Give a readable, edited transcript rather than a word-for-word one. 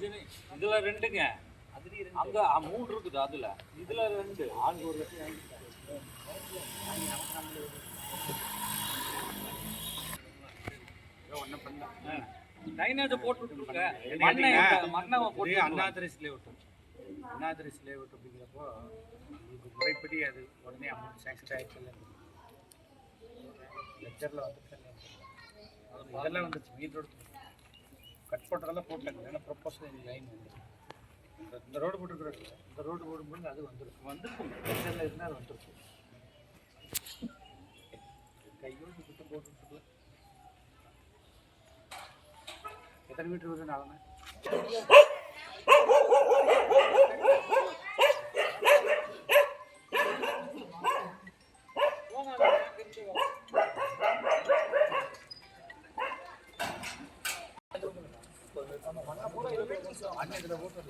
இதுல ரெண்டுங்க, அங்க 3 இருக்குது. அதுல இதுல 2 ஆளுக்கு ஒரு லட்சம் டைனேஜ் போட்டு விட்டுருங்க. மண்ணை போட்டு அண்ணாதிரிசிலே விட்டு அண்ணாதிரிசிலே விட்டு அப்படிங்கிறப்போ உங்களுக்கு முறைப்படி அது உடனே அமௌண்ட் சேங்ஷன் ஆகிடுச்சு. லெக்சரில் வந்துட்டு இதெல்லாம் வந்துச்சு. மெயின் ரோடு கட் பண்ணுறதெல்லாம் போட்டாங்க. ஏன்னா ப்ரொப்போசல் லைன் வந்து இந்த ரோடு போட்டுருக்குறாங்க. இந்த ரோடு போடும்போது அது வந்துருக்கும். லெக்சரில் இருந்தால் அது வந்துருக்கும். கையோடு கிட்ட போட்டுருக்குல எத்தனை மீட்டர் வருது நாளை அன்னைக்கு ஓட்டு